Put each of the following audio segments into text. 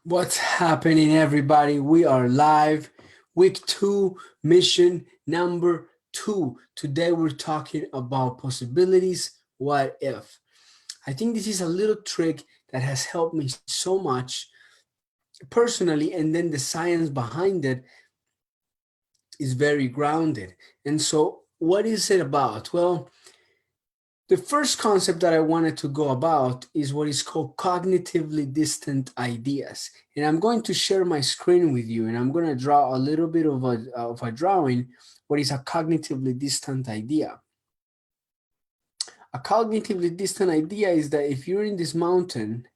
What's happening, everybody? We are live. Week 2, mission number 2. Today we're talking about possibilities. What if? I think this is a little trick that has helped me so much personally, and then the science behind it is very grounded. And so, what is it about? Well, the first concept that I wanted to go about is what is called cognitively distant ideas. And I'm going to share my screen with you, and I'm going to draw a little bit of a drawing. What is a cognitively distant idea? A cognitively distant idea is that if you're in this mountain,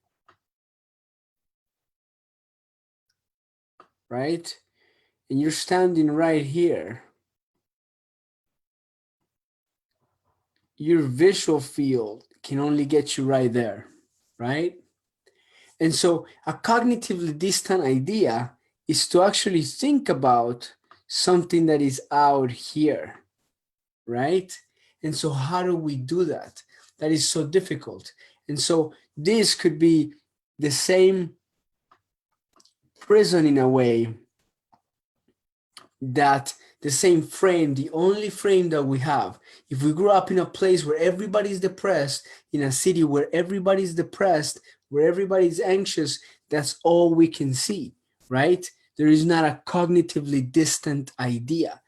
right, and you're standing right here, your visual field can only get you right there, right? And so a cognitively distant idea is to actually think about something that is out here, right? And so how do we do that? That is so difficult. And so this could be the same prison in a way, that the same frame, the only frame that we have. If we grew up in a place where everybody's depressed, in a city where everybody's depressed, where everybody's anxious, that's all we can see, right? There is not a cognitively distant idea.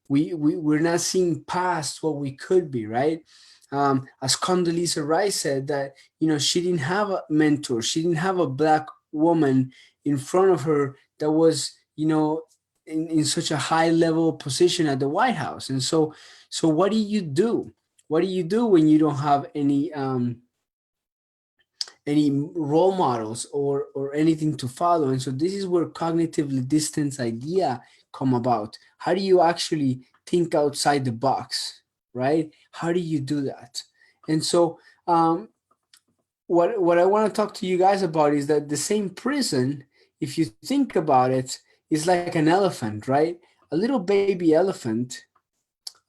We're not seeing past what we could be, right? As Condoleezza Rice said, that she didn't have a mentor, she didn't have a black woman in front of her that was in such a high level position at the White House. And so what do you do? What do you do when you don't have any role models or anything to follow? And so this is where cognitively distance idea come about. How do you actually think outside the box, right? How do you do that? And so what I want to talk to you guys about is that the same prison, if you think about it, is like an elephant, right? A little baby elephant,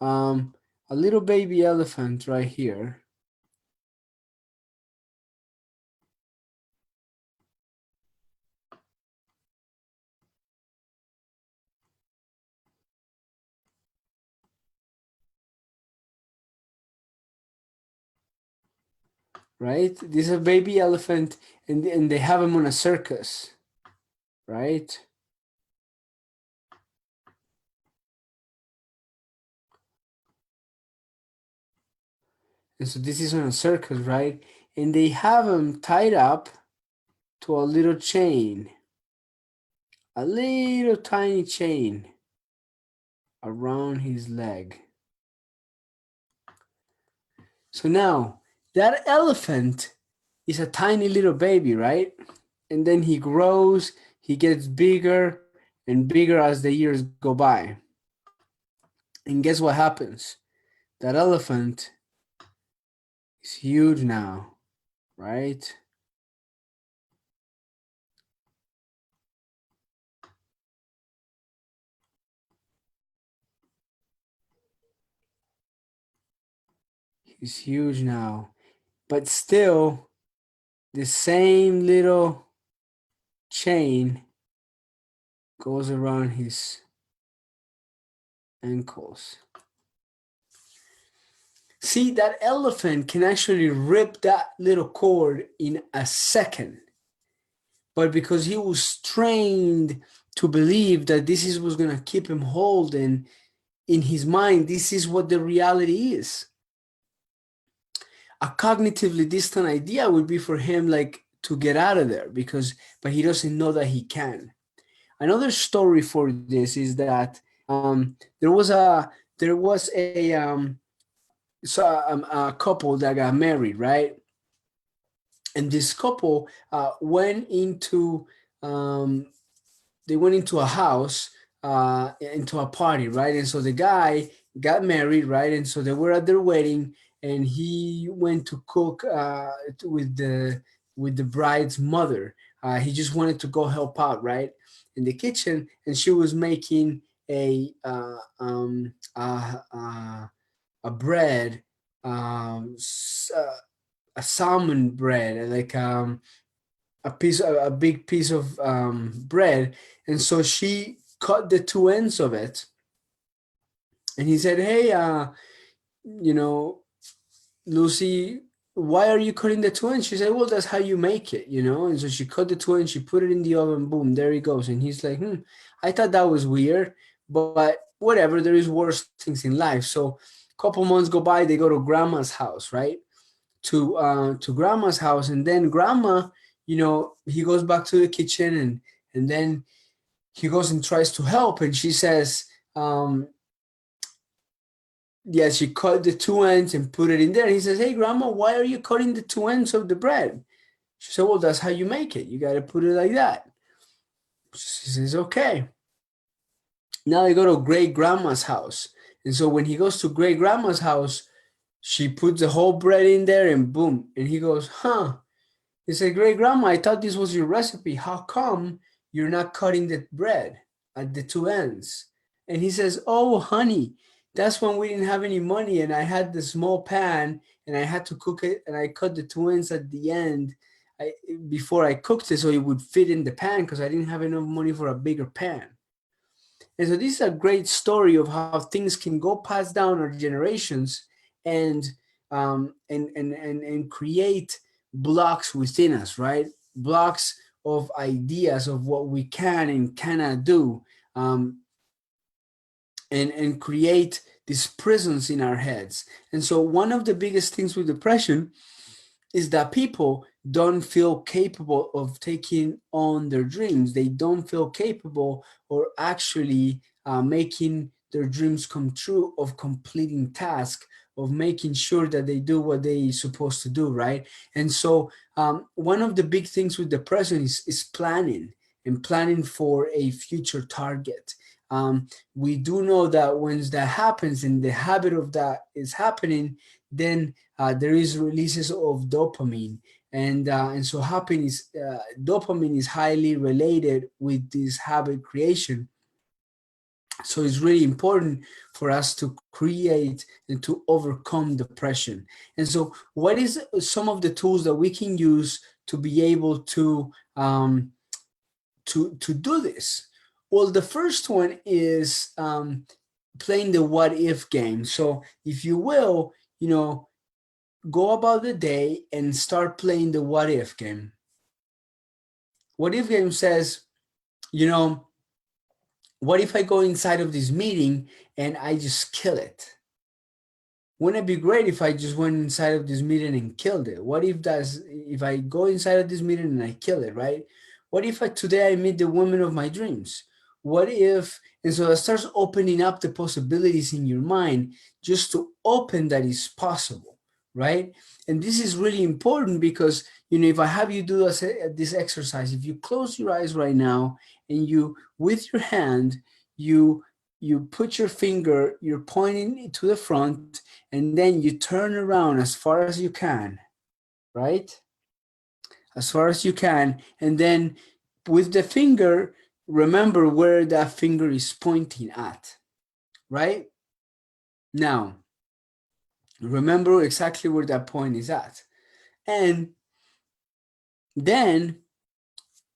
um, a little baby elephant right here, right? This is a baby elephant, and they have him on a circus, right? And so this is on a circus, right? And they have him tied up to a little chain, a little tiny chain around his leg. So now that elephant is a tiny little baby, right? And then he grows, he gets bigger and bigger as the years go by. And guess what happens? That elephant is huge now, right? He's huge now. But still, the same little chain goes around his ankles. See, that elephant can actually rip that little cord in a second. But because he was trained to believe that this is what's going to keep him holding in his mind, this is what the reality is. A cognitively distant idea would be for him like to get out of there, but he doesn't know that he can. Another story for this is that there was a couple that got married, right? And this couple um, went into a house, into a party, right? And so the guy got married, right? And so they were at their wedding, and he went to cook with the bride's mother. He just wanted to go help out, right, in the kitchen, and she was making a bread, um, a salmon bread, like a big piece of bread, and so she cut the two ends of it, and he said, "Hey, you know, Lucy, why are you cutting the two ends?" She said, "Well, that's how you make it, you know." And so she cut the two ends, she put it in the oven, boom, there he goes. And he's like, I thought that was weird, but whatever, there is worse things in life. So a couple months go by, they go to grandma's house, right? To grandma's house, and then grandma, he goes back to the kitchen, and then he goes and tries to help, and she says, yeah, she cut the two ends and put it in there. And he says, "Hey, grandma, why are you cutting the two ends of the bread?" She said, "Well, that's how you make it. You got to put it like that." She says, "Okay." Now they go to great grandma's house. And so when he goes to great grandma's house, she puts the whole bread in there and boom. And he goes, "Huh." He said, "Great grandma, I thought this was your recipe. How come you're not cutting the bread at the two ends?" And he says, "Oh, honey, that's when we didn't have any money and I had the small pan and I had to cook it and I cut the two ends at the end before I cooked it so it would fit in the pan because I didn't have enough money for a bigger pan." And so this is a great story of how things can go passed down our generations and and create blocks within us, right? Blocks of ideas of what we can and cannot do, um, and create these prisons in our heads. And so one of the biggest things with depression is that people don't feel capable of taking on their dreams. They don't feel capable or actually making their dreams come true, of completing tasks, of making sure that they do what they supposed to do, right? And so one of the big things with depression is planning, and planning for a future target. We do know that when that happens and the habit of that is happening, then there is releases of dopamine, and so happiness, dopamine is highly related with this habit creation. So it's really important for us to create and to overcome depression. And so what is some of the tools that we can use to be able to do this? Well, the first one is playing the what if game. So if you will, go about the day and start playing the what if game. What if game says, you know, what if I go inside of this meeting and I just kill it? Wouldn't it be great if I just went inside of this meeting and killed it? What if I go inside of this meeting and I kill it, right? What if today I meet the woman of my dreams? What if, and so it starts opening up the possibilities in your mind just to open that is possible, right? And this is really important because, if I have you do this exercise, if you close your eyes right now and you, with your hand, you put your finger, you're pointing to the front, and then you turn around as far as you can, right? As far as you can. And then with the finger, remember where that finger is pointing at, right? Now, remember exactly where that point is at. And then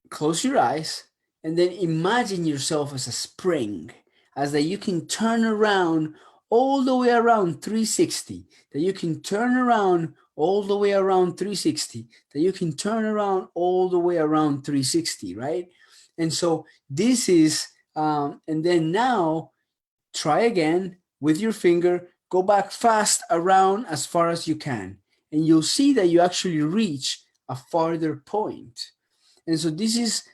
close your eyes and then imagine yourself as a spring, as that you can turn around all the way around 360, that you can turn around all the way around 360, that you can turn around all the way around 360, right? And so this is, and then now try again with your finger, go back fast around as far as you can, and you'll see that you actually reach a farther point. And so this is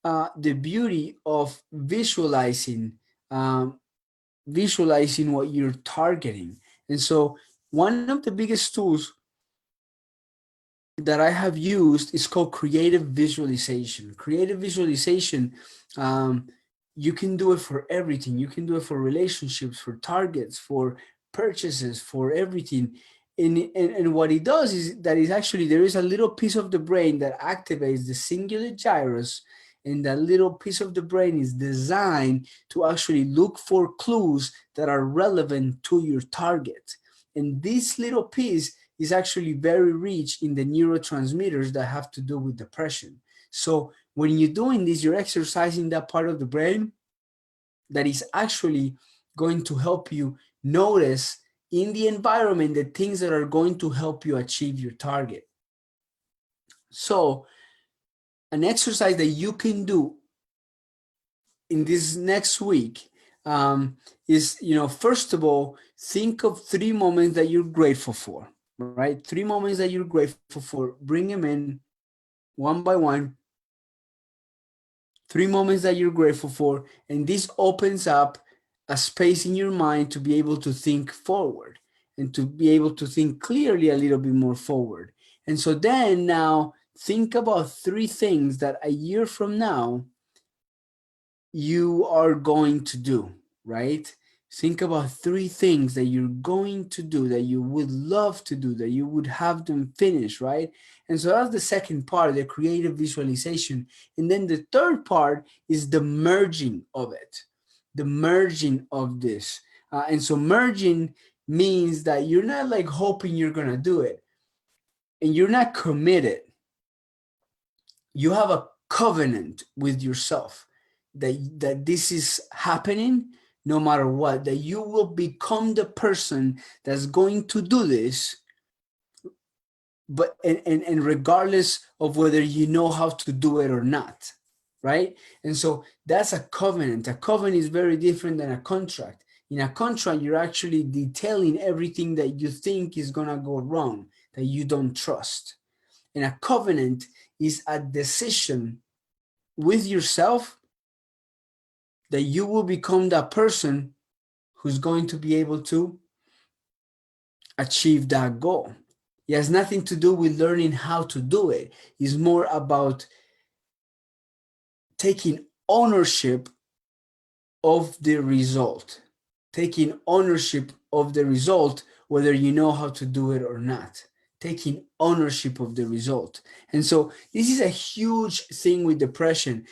the beauty of visualizing what you're targeting. And so one of the biggest tools that I have used is called creative visualization. Creative visualization, you can do it for everything. You can do it for relationships, for targets, for purchases, for everything. And what it does is that is actually there is a little piece of the brain that activates the cingulate gyrus, and that little piece of the brain is designed to actually look for clues that are relevant to your target. And this little piece is actually very rich in the neurotransmitters that have to do with depression. So when you're doing this, you're exercising that part of the brain that is actually going to help you notice in the environment the things that are going to help you achieve your target. So an exercise that you can do in this next week is, first of all, think of 3 moments that you're grateful for, right? 3 moments that you're grateful for, bring them in one by one. 3 moments that you're grateful for, and this opens up a space in your mind to be able to think forward and to be able to think clearly a little bit more forward. And so then now think about 3 things that a year from now you are going to do, right? Think about 3 things that you're going to do, that you would love to do, that you would have them finish, right? And so that's the second part, the creative visualization. And then the third part is the merging of it, the merging of this. And so merging means that you're not like hoping you're going to do it and you're not committed. You have a covenant with yourself that this is happening no matter what, that you will become the person that's going to do this, but and regardless of whether you know how to do it or not, right? And so that's a covenant. A covenant is very different than a contract. In a contract, you're actually detailing everything that you think is gonna go wrong, that you don't trust. And a covenant is a decision with yourself that you will become that person who's going to be able to achieve that goal. It has nothing to do with learning how to do it. It's more about taking ownership of the result, taking ownership of the result, whether you know how to do it or not, taking ownership of the result. And so this is a huge thing with depression.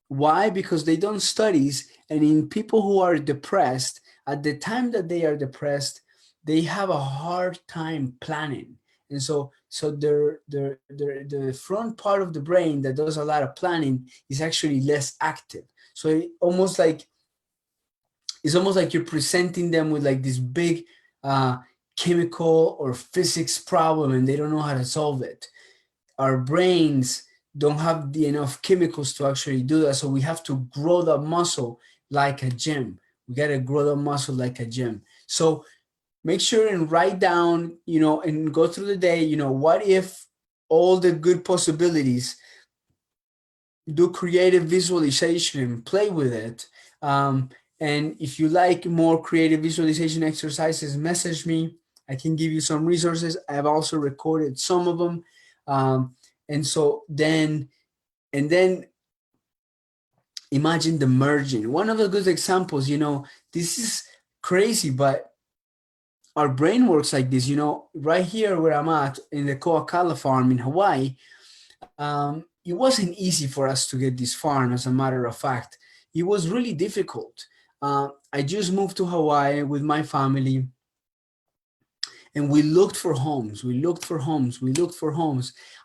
Why? Because they done studies, and in people who are depressed, at the time that they are depressed, they have a hard time planning. And so the front part of the brain that does a lot of planning is actually less active. So it's almost like you're presenting them with like this big chemical or physics problem, and they don't know how to solve it. Our brains don't have the enough chemicals to actually do that. So we have to grow the muscle like a gym. We got to grow the muscle like a gym. So make sure and write down, and go through the day, what if all the good possibilities, do creative visualization, play with it. And if you like more creative visualization exercises, message me. I can give you some resources. I've also recorded some of them. And so then imagine the merging. One of the good examples, this is crazy, but our brain works like this. Right here where I'm at in the Ko'akala farm in Hawaii, it wasn't easy for us to get this farm. As a matter of fact, it was really difficult. I just moved to Hawaii with my family, and we looked for homes.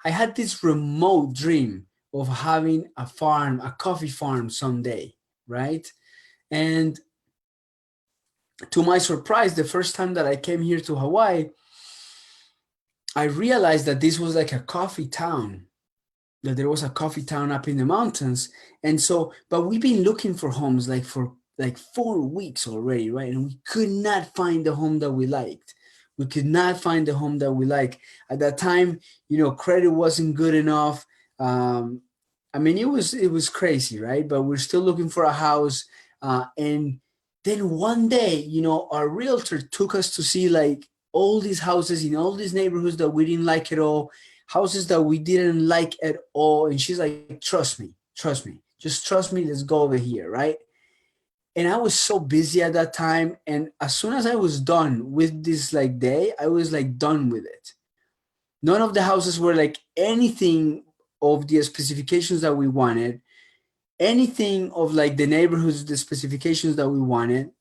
I had this remote dream of having a farm, a coffee farm someday, right? And to my surprise, the first time that I came here to Hawaii, I realized that this was like a coffee town, that there was a coffee town up in the mountains. And so, but we've been looking for homes like for like 4 weeks already, right? And we could not find the home that we liked. We could not find the home that we like. At that time, credit wasn't good enough. I mean, it was crazy, right? But we're still looking for a house. And then one day, our realtor took us to see like all these houses in all these neighborhoods that we didn't like at all, houses that we didn't like at all. And she's like, trust me, just trust me. Let's go over here, right? And I was so busy at that time. And as soon as I was done with this like day, I was like done with it. None of the houses were like anything of the specifications that we wanted, anything of like the neighborhoods, the specifications that we wanted.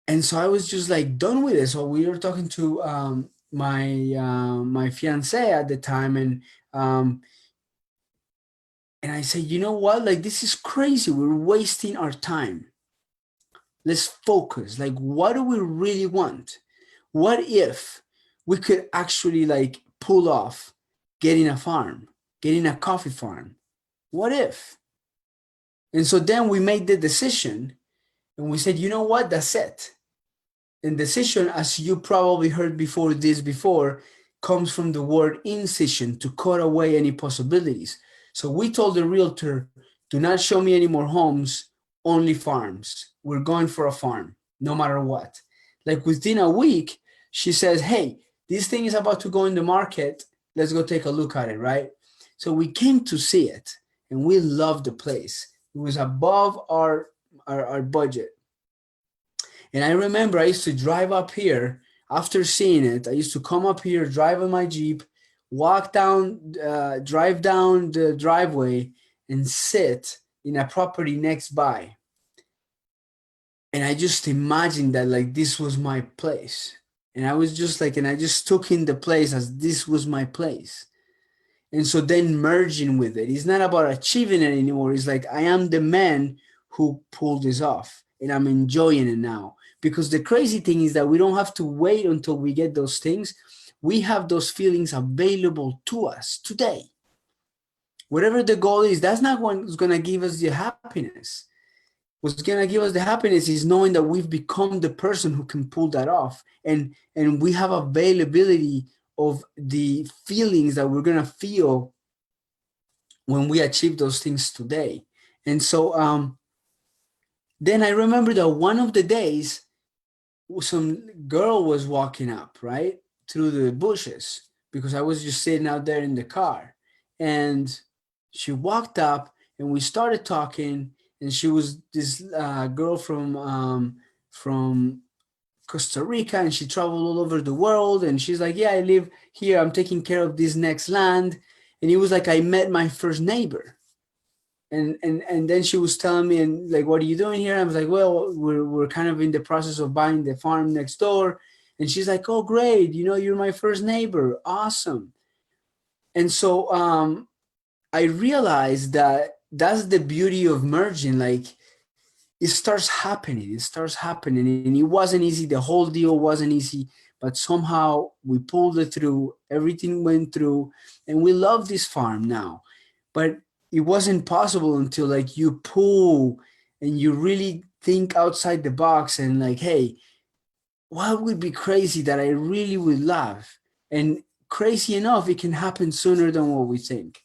And so I was just like done with it. So we were talking to my fiance at the time, and And I said, you know what? Like, this is crazy. We're wasting our time. Let's focus. Like, what do we really want? What if we could actually like pull off getting a farm, getting a coffee farm? What if? And so then we made the decision and we said, you know what? That's it. And decision, as you probably heard before, comes from the word incision, to cut away any possibilities. So we told the realtor, do not show me any more homes, only farms. We're going for a farm, no matter what. Like within a week, she says, hey, this thing is about to go in the market. Let's go take a look at it, right? So we came to see it and we loved the place. It was above our budget. And I remember I used to drive up here after seeing it. I used to come up here, drive on my Jeep, drive down the driveway and sit in a property next by. And I just imagined that like this was my place. And I was just like, and I just took in the place as this was my place. And so then merging with it, it's not about achieving it anymore. It's like, I am the man who pulled this off and I'm enjoying it now. Because the crazy thing is that we don't have to wait until we get those things. We have those feelings available to us today. Whatever the goal is, that's not what's going to give us the happiness. What's going to give us the happiness is knowing that we've become the person who can pull that off. And we have availability of the feelings that we're going to feel when we achieve those things today. And so then I remember that one of the days, some girl was walking up, right, through the bushes, because I was just sitting out there in the car. And she walked up and we started talking. And she was this girl from Costa Rica, and she traveled all over the world. And she's like, yeah, I live here. I'm taking care of this next land. And it was like I met my first neighbor. And then she was telling me, and like, what are you doing here? I was like, well, we're kind of in the process of buying the farm next door. And she's like, oh, great. You know, you're my first neighbor. Awesome. And so I realized that that's the beauty of merging. Like, it starts happening. And it wasn't easy. The whole deal wasn't easy, but somehow we pulled it through. Everything went through, and we love this farm now. But it wasn't possible until like you pull and you really think outside the box and like, hey, what would be crazy that I really would love? And crazy enough, it can happen sooner than what we think.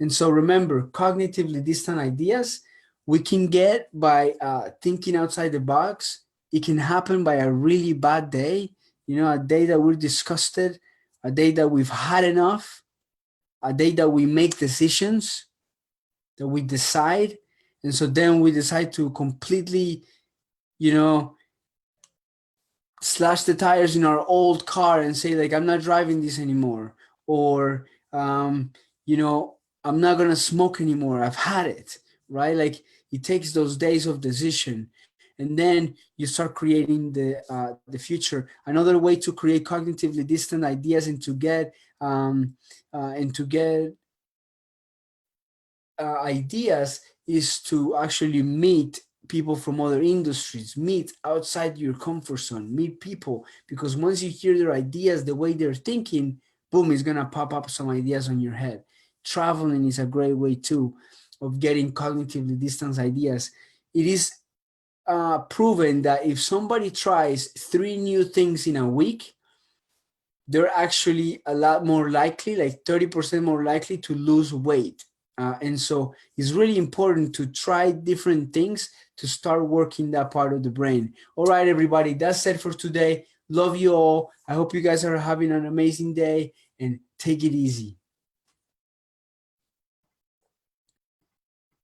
And so remember, cognitively distant ideas we can get by thinking outside the box. It can happen by a really bad day, you know, a day that we're disgusted, a day that we've had enough, a day that we make decisions, that we decide. And so then we decide to completely, you know, slash the tires in our old car and say like, I'm not driving this anymore. Or, you know, I'm not going to smoke anymore. I've had it, right? Like it takes those days of decision. And then you start creating the future. Another way to create cognitively distant ideas and to get ideas is to actually meet people from other industries, meet outside your comfort zone, meet people, because once you hear their ideas, the way they're thinking, boom, it's gonna pop up some ideas on your head. Traveling is a great way too of getting cognitively distant ideas. It is proven that if somebody tries 3 new things in a week, they're actually a lot more likely, like 30% more likely to lose weight. And so it's really important to try different things to start working that part of the brain. All right, everybody, that's it for today. Love you all. I hope you guys are having an amazing day and take it easy.